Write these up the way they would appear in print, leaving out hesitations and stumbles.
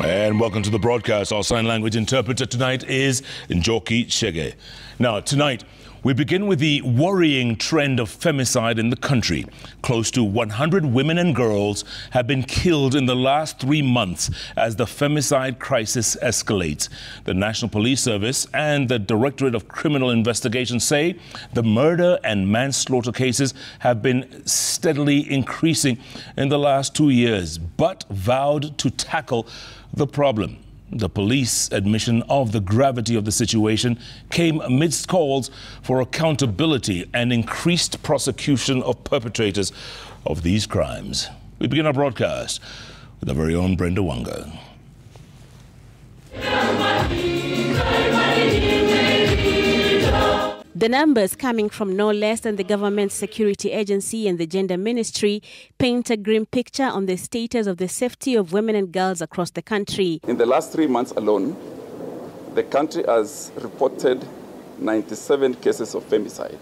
And welcome to the broadcast. Our sign language interpreter tonight is Njoki Chege. Now, tonight, we begin with the worrying trend of femicide in the country. Close to 100 women and girls have been killed in the last 3 months as the femicide crisis escalates. The National Police Service and the Directorate of Criminal Investigation say the murder and manslaughter cases have been steadily increasing in the last 2 years, but vowed to tackle the problem. The police admission of the gravity of the situation came amidst calls for accountability and increased prosecution of perpetrators of these crimes. We begin our broadcast with our very own Brenda Wanga. The numbers coming from no less than the government security agency and the gender ministry paint a grim picture on the status of the safety of women and girls across the country. In the last 3 months alone, the country has reported 97 cases of femicide.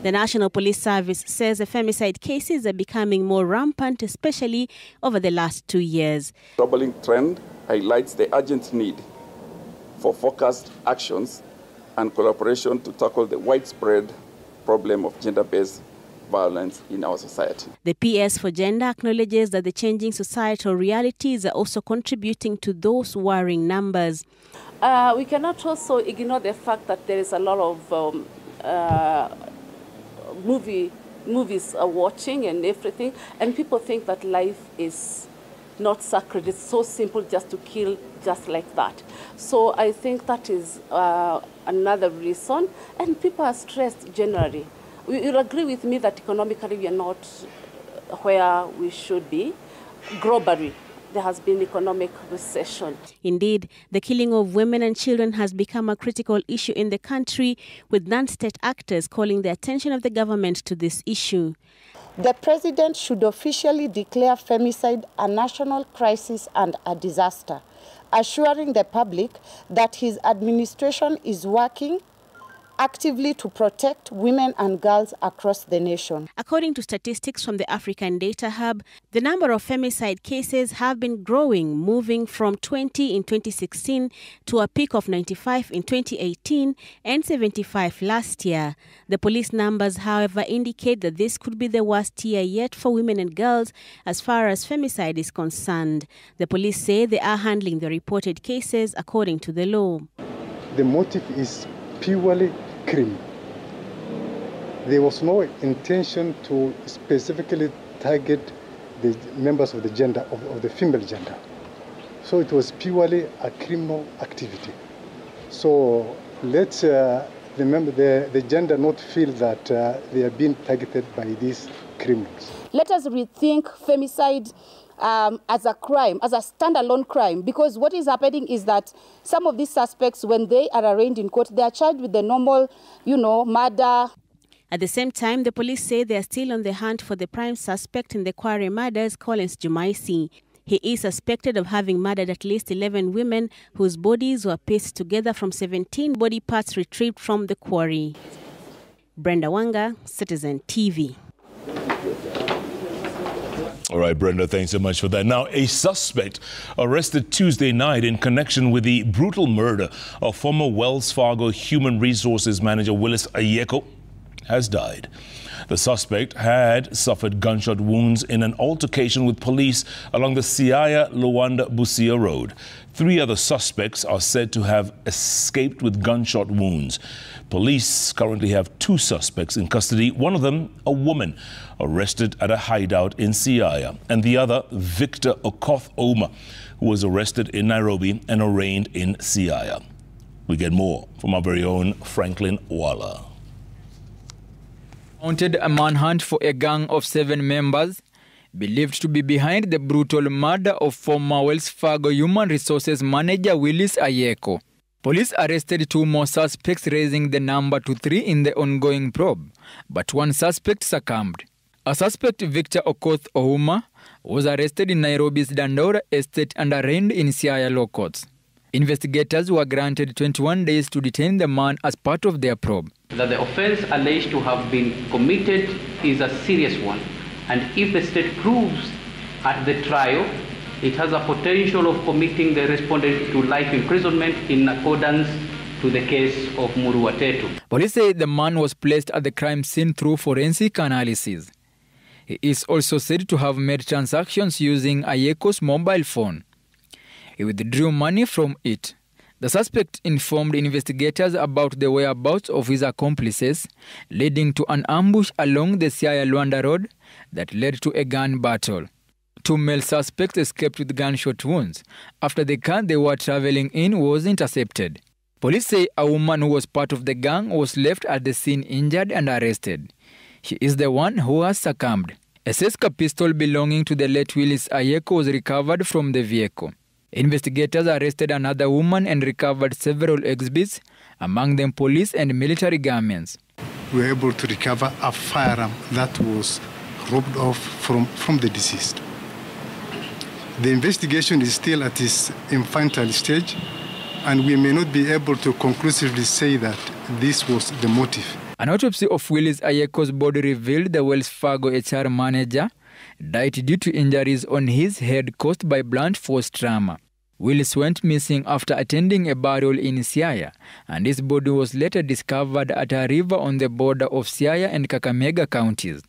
The National Police Service says the femicide cases are becoming more rampant, especially over the last 2 years. The troubling trend highlights the urgent need for focused actions and collaboration to tackle the widespread problem of gender-based violence in our society. The PS for Gender acknowledges that the changing societal realities are also contributing to those worrying numbers. We cannot also ignore the fact that there is a lot of movies watching and everything, and people think that life is not sacred. It's so simple just to kill just like that. So I think that is another reason, and people are stressed generally. You'll agree with me that economically we are not where we should be. Globally, there has been economic recession. Indeed, the killing of women and children has become a critical issue in the country, with non-state actors calling the attention of the government to this issue. The president should officially declare femicide a national crisis and a disaster, assuring the public that his administration is working actively to protect women and girls across the nation. According to statistics from the African Data Hub, the number of femicide cases have been growing, moving from 20 in 2016 to a peak of 95 in 2018 and 75 last year. The police numbers, however, indicate that this could be the worst year yet for women and girls as far as femicide is concerned. The police say they are handling the reported cases according to the law. The motive is purely crime. There was no intention to specifically target the members of the gender, of the female gender. So it was purely a criminal activity. So let's remember the gender not feel that they are being targeted by these criminals. Let us rethink femicide as a crime, as a standalone crime, because what is happening is that some of these suspects, when they are arraigned in court, they are charged with the normal, murder. At the same time, the police say they are still on the hunt for the prime suspect in the Quarry murders, Collins Jumaisi. He is suspected of having murdered at least 11 women whose bodies were pieced together from 17 body parts retrieved from the quarry. Brenda Wanga, Citizen TV. All right, Brenda, thanks so much for that. Now, a suspect arrested Tuesday night in connection with the brutal murder of former Wells Fargo Human Resources Manager Willis Ayeko has died. The suspect had suffered gunshot wounds in an altercation with police along the Siaya-Luanda-Busia Road. 3 other suspects are said to have escaped with gunshot wounds. Police currently have 2 suspects in custody, one of them a woman arrested at a hideout in Siaya, and the other Victor Okoth Oma, who was arrested in Nairobi and arraigned in Siaya. We get more from our very own Franklin Wala. Mounted a manhunt for a gang of 7 members believed to be behind the brutal murder of former Wells Fargo Human Resources Manager Willis Ayeko. Police arrested 2 more suspects, raising the number to 3 in the ongoing probe, but 1 suspect succumbed. A suspect, Victor Okoth Ouma, was arrested in Nairobi's Dandora estate and arraigned in Siaya law courts. Investigators were granted 21 days to detain the man as part of their probe. That the offense alleged to have been committed is a serious one, and if the state proves at the trial it has a potential of committing the respondent to life imprisonment in accordance to the case of Muruwatetu. Police say the man was placed at the crime scene through forensic analysis. He is also said to have made transactions using Ayeko's mobile phone. He withdrew money from it. The suspect informed investigators about the whereabouts of his accomplices, leading to an ambush along the Siaya-Luanda road that led to a gun battle. 2 male suspects escaped with gunshot wounds after the car they were traveling in was intercepted. Police say a woman who was part of the gang was left at the scene injured and arrested. She is the one who has succumbed. A Seska pistol belonging to the late Willis Ayeko was recovered from the vehicle. Investigators arrested another woman and recovered several exhibits, among them police and military garments. We were able to recover a firearm that was robbed off from the deceased. The investigation is still at its infantile stage, and we may not be able to conclusively say that this was the motive. An autopsy of Willis Ayeko's body revealed the Wells Fargo HR manager died due to injuries on his head caused by blunt force trauma. Willis went missing after attending a burial in Siaya, and his body was later discovered at a river on the border of Siaya and Kakamega counties.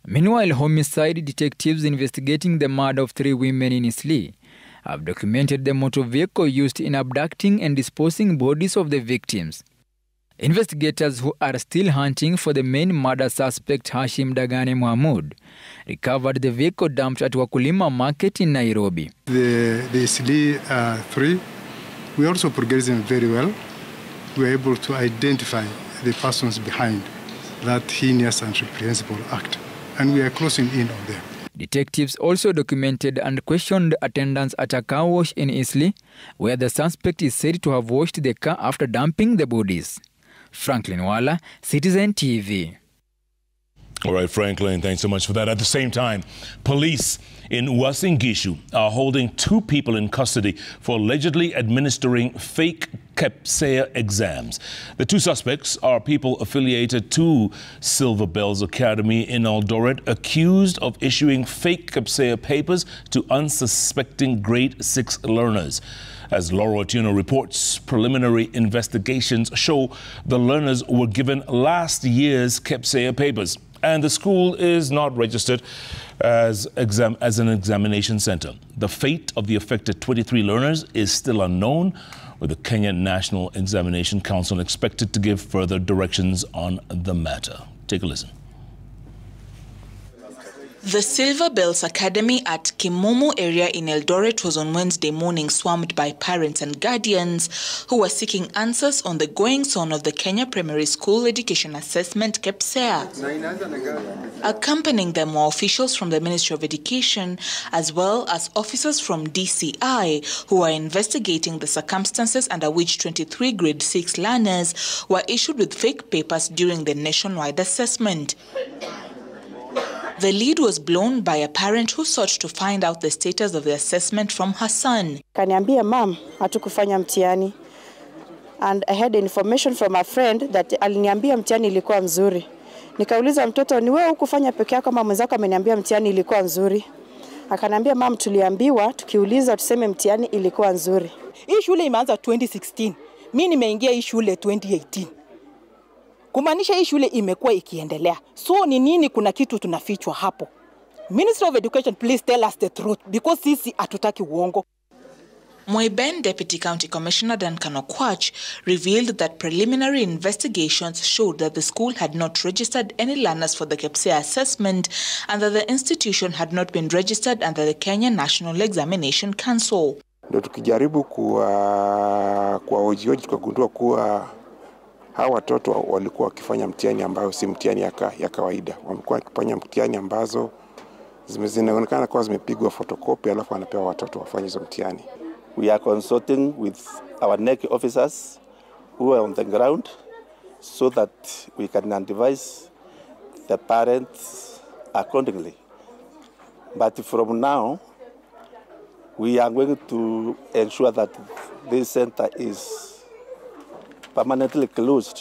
Meanwhile, homicide detectives investigating the murder of 3 women in Isli have documented the motor vehicle used in abducting and disposing bodies of the victims. Investigators who are still hunting for the main murder suspect Hashim Dagane Mohamud recovered the vehicle dumped at Wakulima Market in Nairobi. The Isli 3, we are also progressing very well. We are able to identify the persons behind that heinous and reprehensible act, and we are closing in on them. Detectives also documented and questioned attendants at a car wash in Isli, where the suspect is said to have washed the car after dumping the bodies. Franklin Wala, Citizen TV. All right, Franklin, thanks so much for that. At the same time, police in Uasin Gishu are holding 2 people in custody for allegedly administering fake KPSEA exams. The 2 suspects are people affiliated to Silver Bells Academy in Eldoret, accused of issuing fake KPSEA papers to unsuspecting grade 6 learners. As Laura Otieno reports, preliminary investigations show the learners were given last year's KPSEA papers, and the school is not registered as an examination center. The fate of the affected 23 learners is still unknown, with the Kenya National Examination Council expected to give further directions on the matter. Take a listen. The Silver Bells Academy at Kimumu area in Eldoret was on Wednesday morning swarmed by parents and guardians who were seeking answers on the goings-on of the Kenya Primary School Education Assessment KPSEA. Accompanying them were officials from the Ministry of Education as well as officers from DCI who are investigating the circumstances under which 23 grade 6 learners were issued with fake papers during the nationwide assessment. The lead was blown by a parent who sought to find out the status of the assessment from her son. Kaniambia, "Mom, hatukufanya mtihani." And I had information from a friend that aliniambia mtihani ilikuwa mzuri. Nikauliza mtoto, "Ni wewe hukufanya peke yako kama mwenzako ameniambia mtihani ilikuwa nzuri?" Akaniambia, "Mom, tuliambiwa tukiuliza tuseme mtihani ilikuwa nzuri." Hii shule imeanza 2016. Mimi nimeingia hii shule 2018. Kumaanisha hii shule imekuwa ikiendelea. So ni nini kuna kitu tunafichwa hapo? Minister of Education, please tell us the truth because sisi hatutaki uongo. Moiben Deputy County Commissioner Duncan Okwach revealed that preliminary investigations showed that the school had not registered any learners for the KPSEA assessment and that the institution had not been registered under the Kenya National Examination Council. Ndio tukijaribu kuwahoji tukagundua kuwa hawa watoto walikuwa wakifanya mtihani ambayo si mtihani ya kawaida. Wamekuwa wakifanya mtihani ambazo zinaonekana kuwa zimepigwa photocopy alafu wanapewa watoto wafanye hizo mtihani. We are consulting with our NEC officers who are on the ground so that we can advise the parents accordingly. But from now, we are going to ensure that this center is permanently closed.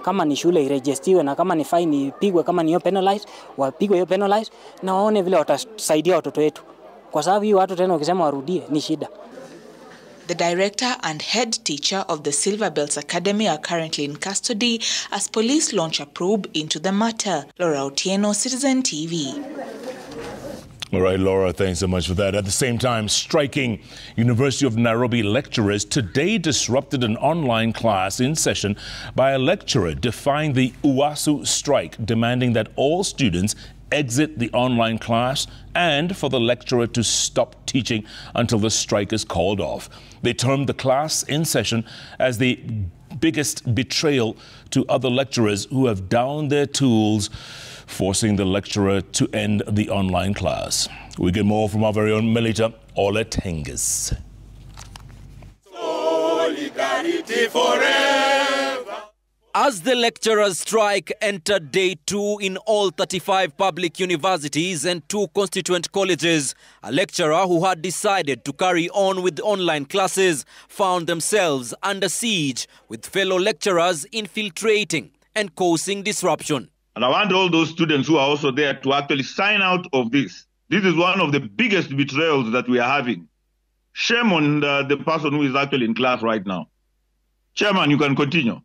Kama ni shule irejistiwe na kama ni fine ipigwe, kama ni penalized, wapigwe penalized na waone vile watasaidia watoto wetu. Kwa sababu hii watu tena ukisema warudie ni shida. The director and head teacher of the Silver Bells Academy are currently in custody as police launch a probe into the matter. Laura Otieno, Citizen TV. All right, Laura, thanks so much for that. At the same time, striking University of Nairobi lecturers today disrupted an online class in session by a lecturer defying the UASU strike, demanding that all students exit the online class and for the lecturer to stop teaching until the strike is called off. They termed the class in session as the biggest betrayal to other lecturers who have downed their tools, forcing the lecturer to end the online class. We get more from our very own Melita Oletenges. Solidarity forever. As the lecturers' strike entered day 2 in all 35 public universities and 2 constituent colleges, a lecturer who had decided to carry on with online classes found themselves under siege, with fellow lecturers infiltrating and causing disruption. And I want all those students who are also there to actually sign out of this. This is one of the biggest betrayals that we are having. Shame on the person who is actually in class right now. Chairman, you can continue.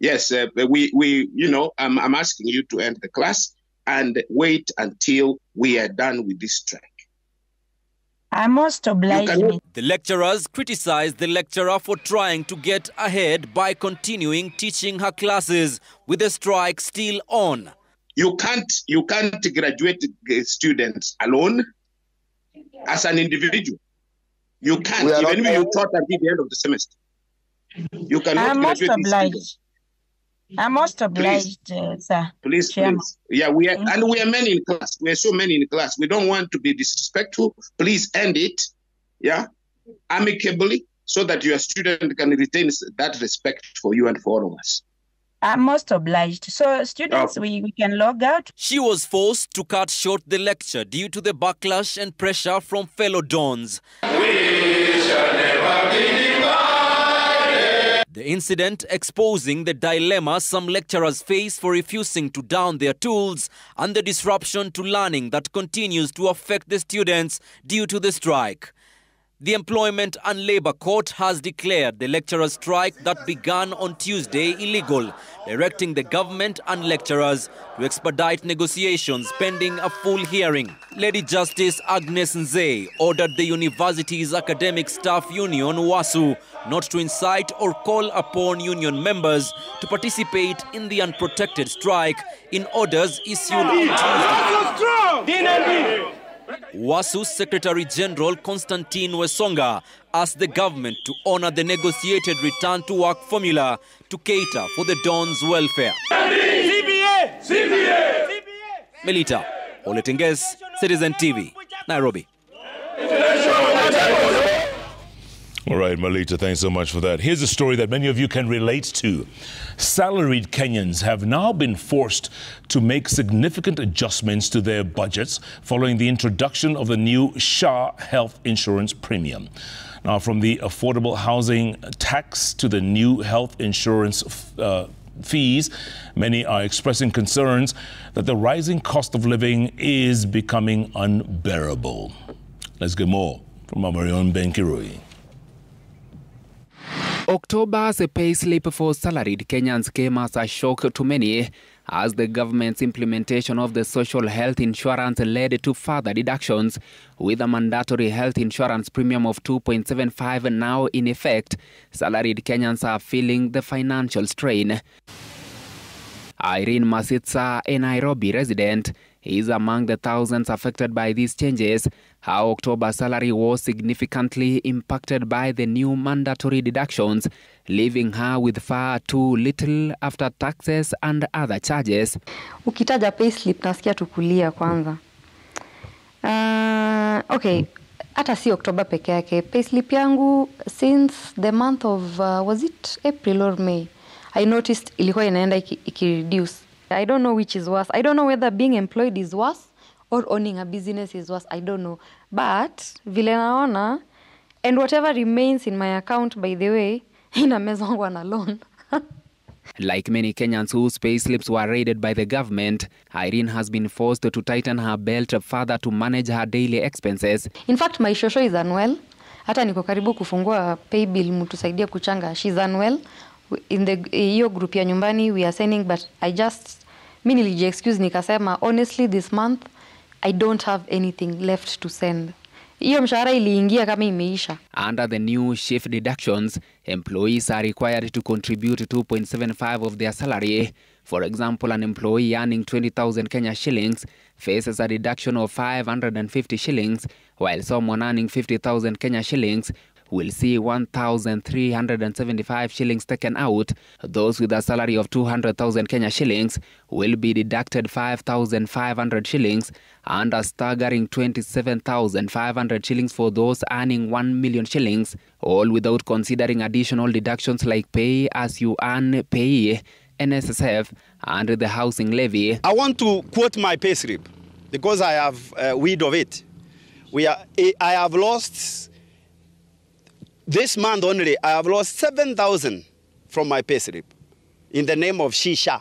Yes, I'm asking you to end the class and wait until we are done with this strike. I must oblige me. The lecturers criticized the lecturer for trying to get ahead by continuing teaching her classes with the strike still on. You can't graduate students alone as an individual. You can't, even if you taught until the end of the semester. You cannot graduate students. I must oblige, sir. Please, please. Yeah, we are many in class. We are so many in class. We don't want to be disrespectful. Please end it, yeah, amicably, so that your student can retain that respect for you and for all of us. I'm most obliged. So, students, we can log out. She was forced to cut short the lecture due to the backlash and pressure from fellow dons. We shall never be divided. The incident exposing the dilemma some lecturers face for refusing to down their tools and the disruption to learning that continues to affect the students due to the strike. The Employment and Labour Court has declared the lecturers' strike that began on Tuesday illegal, directing the government and lecturers to expedite negotiations pending a full hearing. Lady Justice Agnes Nzei ordered the university's academic staff union, WASU, not to incite or call upon union members to participate in the unprotected strike in orders issued on Tuesday. WASU Secretary General Constantine Wesonga asked the government to honor the negotiated return to work formula to cater for the Don's welfare. CBA! CBA! Melita Oletenges, Citizen TV, Nairobi. All right, Melita, thanks so much for that. Here's a story that many of you can relate to. Salaried Kenyans have now been forced to make significant adjustments to their budgets following the introduction of the new SHA health insurance premium. Now, from the affordable housing tax to the new health insurance fees, many are expressing concerns that the rising cost of living is becoming unbearable. Let's get more from our very own Ben Kirui. October's payslip for salaried Kenyans came as a shock to many as the government's implementation of the social health insurance led to further deductions. With a mandatory health insurance premium of 2.75 now in effect, salaried Kenyans are feeling the financial strain. Irene Masitsa, a Nairobi resident, is among the thousands affected by these changes. Her October salary was significantly impacted by the new mandatory deductions, leaving her with far too little after taxes and other charges. Ukitaja payslip nasikia tukulia kwanza. Okay, hata si October peke yake. Payslip yangu since the month of was it April or May? I noticed ilikuwa inaenda iki-reduce. I don't know which is worse. I don't know whether being employed is worse or owning a business is worse. I don't know. But vile naona, and whatever remains in my account, by the way, inamezongwa na loan. Like many Kenyans whose payslips were raided by the government, Irene has been forced to tighten her belt further to manage her daily expenses. In fact, my shosho is unwell. Hata niko karibu kufungua pay bill mtusaidia kuchanga. She's unwell. In the hiyo group ya nyumbani we are sending, but mimi niliji-excuse nikasema honestly this month I don't have anything left to send. Hiyo mshahara iliingia kama imeisha. Under the new shift deductions, employees are required to contribute 2.75 of their salary. For example, an employee earning 20,000 Kenya shillings faces a deduction of 550 shillings, while someone earning 50,000 Kenya shillings will see 1,375 shillings taken out. Those with a salary of 200,000 Kenya shillings will be deducted 5,500 shillings and a staggering 27,500 shillings for those earning 1 million shillings, all without considering additional deductions like pay as you earn, pay, NSSF, and the housing levy. I want to quote my payslip because I have read of it. I have lost, this month only, I have lost 7,000 from my payslip in the name of Shisha.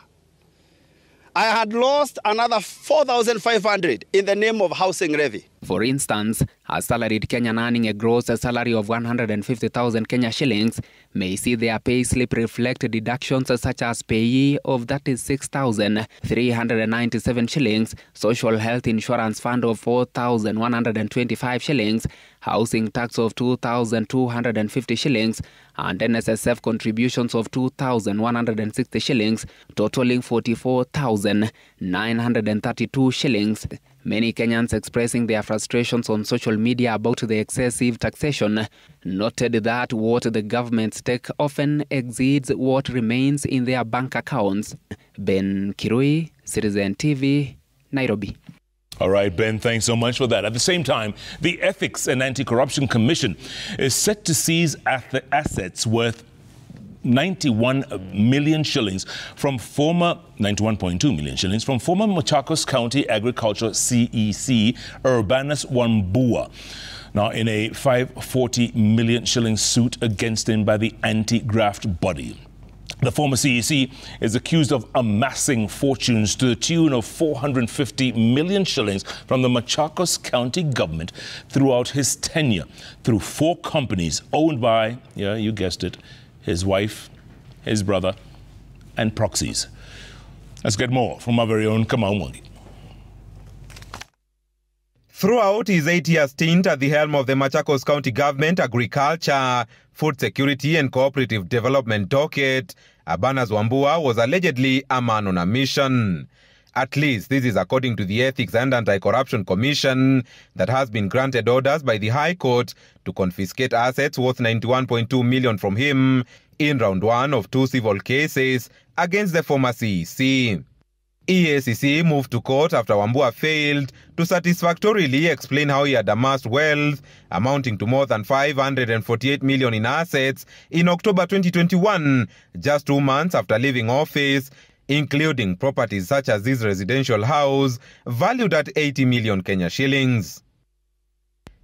I had lost another 4,500 in the name of housing levy. For instance, a salaried Kenyan earning a gross salary of 150,000 Kenya shillings may see their pay slip reflect deductions such as payee of 36,397 shillings, social health insurance fund of 4,125 shillings, housing tax of 2,250 shillings, and NSSF contributions of 2,160 shillings, totaling 44,932 shillings. Many Kenyans expressing their frustrations on social media about the excessive taxation noted that what the governments take often exceeds what remains in their bank accounts. Ben Kirui, Citizen TV, Nairobi. All right, Ben, thanks so much for that. At the same time, the Ethics and Anti-Corruption Commission is set to seize assets worth 91 million shillings from former 91.2 million shillings from former Machakos County Agriculture CEC Urbanus Wambua. Now, in a 540 million shilling suit against him by the anti-graft body. The former CEC is accused of amassing fortunes to the tune of 450 million shillings from the Machakos County government throughout his tenure through 4 companies owned by, yeah, you guessed it, his wife, his brother, and proxies. Let's get more from our very own Kamau Mwangi. Throughout his 8-year stint at the helm of the Machakos County Government Agriculture, Food Security and Cooperative Development docket, Urbanus Wambua was allegedly a man on a mission. At least this is according to the Ethics and Anti-Corruption Commission that has been granted orders by the High Court to confiscate assets worth 91.2 million from him in round 1 of 2 civil cases against the former CEC. EACC moved to court after Wambua failed to satisfactorily explain how he had amassed wealth amounting to more than 548 million in assets in October 2021, just 2 months after leaving office, including properties such as this residential house valued at 80 million Kenya shillings.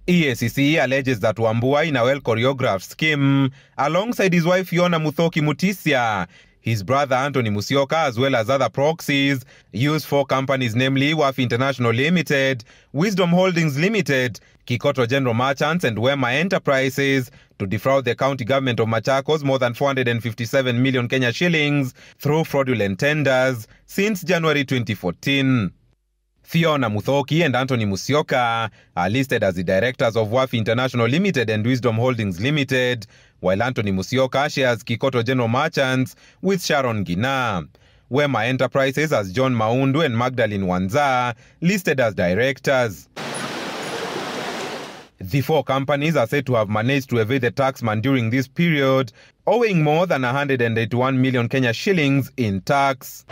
EACC alleges that Wambua, in a well-choreographed scheme, alongside his wife Fiona Muthoki Mutisia, his brother Anthony Musioka, as well as other proxies, used 4 companies, namely WAF International Limited, Wisdom Holdings Limited, Kikoto General Merchants, and Wema Enterprises to defraud the county government of Machakos more than 457 million Kenya shillings through fraudulent tenders since January 2014. Fiona Muthoki and Anthony Musioka are listed as the directors of WAF International Limited and Wisdom Holdings Limited, while Anthony Musioka shares Kikoto General Merchants with Sharon Gina. Wema Enterprises as John Maundu and Magdalene Wanza listed as directors. The 4 companies are said to have managed to evade the taxman during this period, owing more than 181 million Kenya shillings in tax.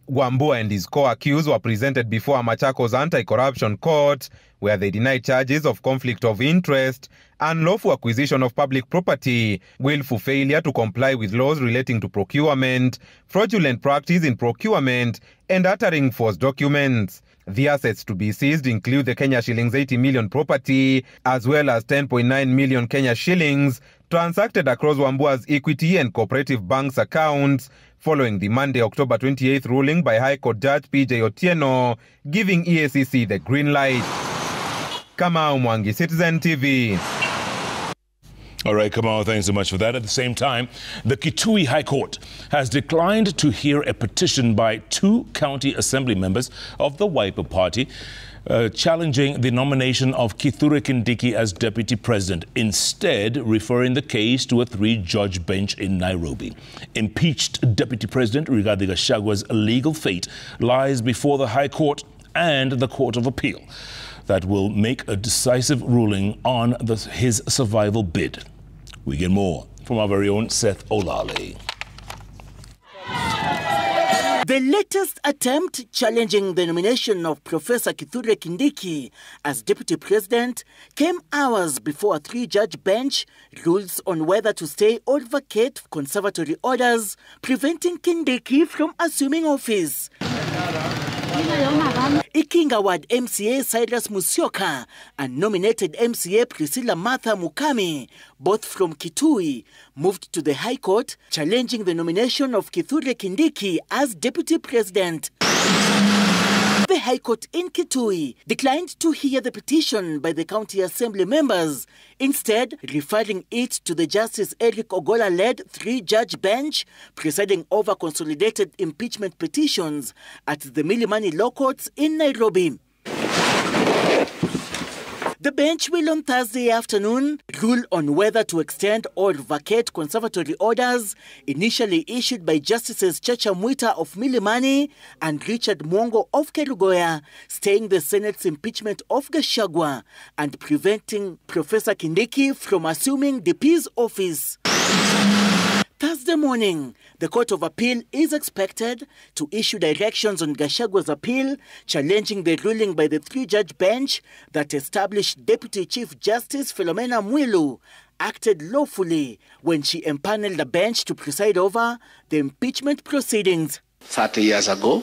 Wambua and his co-accused were presented before a Machakos Anti-Corruption Court, where they denied charges of conflict of interest, unlawful acquisition of public property, willful failure to comply with laws relating to procurement, fraudulent practice in procurement, and uttering false documents. The assets to be seized include the Kenya shillings 80 million property, as well as 10.9 million Kenya shillings transacted across Wambua's Equity and Cooperative Bank's accounts, following the Monday, October 28th ruling by High Court Judge PJ Otieno, giving EACC the green light. Kamau Mwangi, Citizen TV. All right, Kamau, thanks so much for that. At the same time, the Kitui High Court has declined to hear a petition by 2 county assembly members of the Wiper Party challenging the nomination of Kithure Kindiki as deputy president, instead referring the case to a 3-judge bench in Nairobi. Impeached Deputy President Rigathi Gachagua's legal fate lies before the High Court and the Court of Appeal that will make a decisive ruling on his survival bid. We get more from our very own Seth Olale. The latest attempt challenging the nomination of Professor Kithure Kindiki as deputy president came hours before a 3-judge bench rules on whether to stay or vacate conservatory orders preventing Kindiki from assuming office. Ikinga Ward MCA Cyrus Musyoka and nominated MCA Priscilla Martha Mukami, both from Kitui, moved to the High Court challenging the nomination of Kithure Kindiki as deputy president. The High Court in Kitui declined to hear the petition by the county assembly members, instead referring it to the Justice Eric Ogola-led 3-judge bench presiding over consolidated impeachment petitions at the Milimani Law Courts in Nairobi. The bench will on Thursday afternoon rule on whether to extend or vacate conservatory orders initially issued by Justices Chacha Mwita of Milimani and Richard Mwongo of Kerugoya, staying the Senate's impeachment of Gachagua and preventing Professor Kindiki from assuming DP's office. Thursday morning, the Court of Appeal is expected to issue directions on Gachagua's appeal, challenging the ruling by the 3-judge bench that established Deputy Chief Justice Philomena Mwilu acted lawfully when she empaneled the bench to preside over the impeachment proceedings. 30 years ago,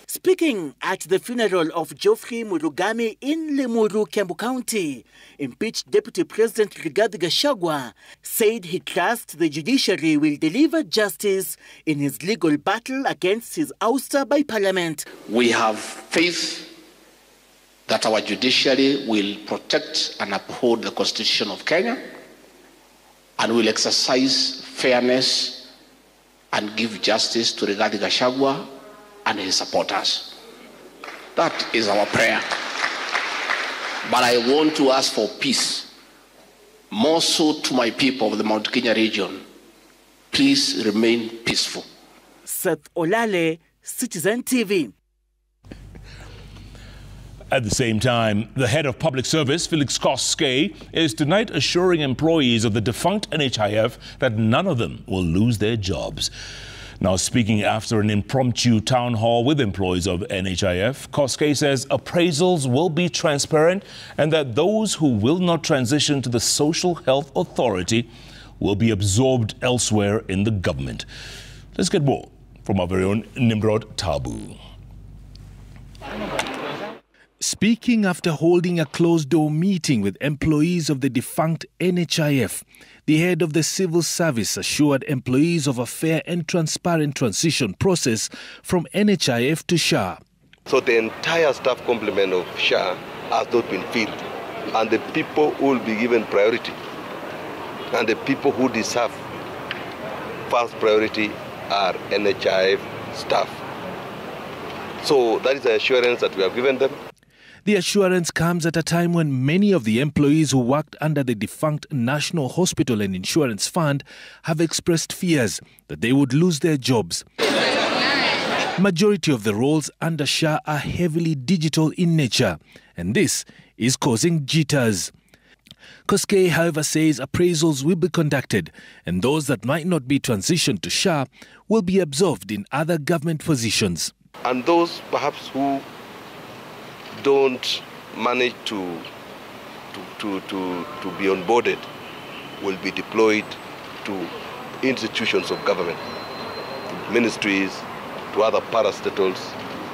speaking at the funeral of Geoffrey Murugami in Limuru, Kiambu County, impeached Deputy President Rigathi Gachagua said he trusts the judiciary will deliver justice in his legal battle against his ouster by Parliament. We have faith that our judiciary will protect and uphold the Constitution of Kenya and will exercise fairness and give justice to Rigathi Gachagua and his supporters. That is our prayer. But I want to ask for peace, more so to my people of the Mount Kenya region. Please remain peaceful. Seth Olale, Citizen TV. At the same time, the head of public service, Felix Koskei, is tonight assuring employees of the defunct NHIF that none of them will lose their jobs. Now, speaking after an impromptu town hall with employees of NHIF, Koskei says appraisals will be transparent and that those who will not transition to the Social Health Authority will be absorbed elsewhere in the government. Let's get more from our very own Nimrod Tabu. Speaking after holding a closed-door meeting with employees of the defunct NHIF, the head of the civil service assured employees of a fair and transparent transition process from NHIF to SHA. So the entire staff complement of SHA has not been filled, and the people who will be given priority and the people who deserve first priority are NHIF staff. So that is the assurance that we have given them. The assurance comes at a time when many of the employees who worked under the defunct National Hospital and Insurance Fund have expressed fears that they would lose their jobs. Majority of the roles under SHA are heavily digital in nature, and this is causing jitters. Koskei, however, says appraisals will be conducted, and those that might not be transitioned to SHA will be absorbed in other government positions. And those perhaps who don't manage to be onboarded will be deployed to institutions of government, to ministries, to other parastatals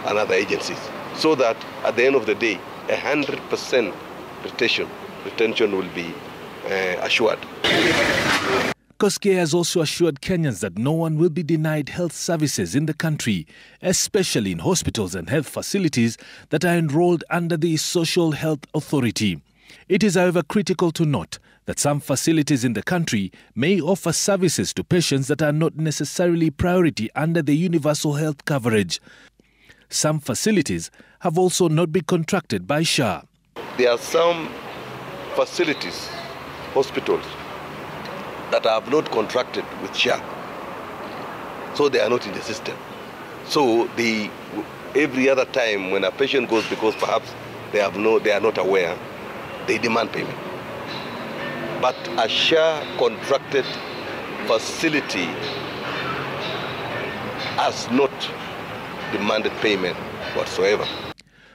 and other agencies. so that at the end of the day, 100% retention will be assured. Koskei has also assured Kenyans that no one will be denied health services in the country, especially in hospitals and health facilities that are enrolled under the Social Health Authority. It is, however, critical to note that some facilities in the country may offer services to patients that are not necessarily priority under the universal health coverage. Some facilities have also not been contracted by SHA. There are some facilities, hospitals, that have not contracted with SHA, so they are not in the system. So every other time when a patient goes, because perhaps they are not aware, they demand payment. But a SHA contracted facility has not demanded payment whatsoever.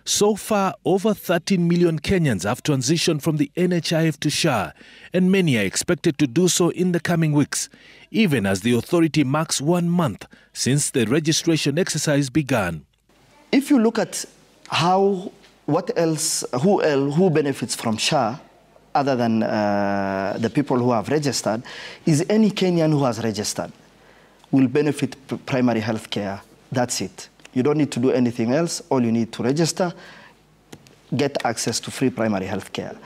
So far, over 13 million Kenyans have transitioned from the NHIF to SHA, and many are expected to do so in the coming weeks, even as the authority marks 1 month since the registration exercise began. If you look at who benefits from SHA, other than the people who have registered, is any Kenyan who has registered will benefit primary health care. That's it. You don't need to do anything else. All you need to register, get access to free primary health care.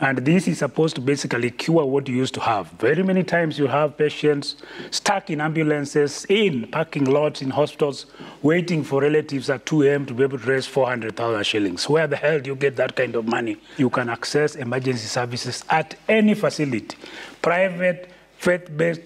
And this is supposed to basically cure what you used to have. Very many times you have patients stuck in ambulances, in parking lots, in hospitals, waiting for relatives at 2 a.m. to be able to raise 400,000 shillings. Where the hell do you get that kind of money? You can access emergency services at any facility, private, faith-based,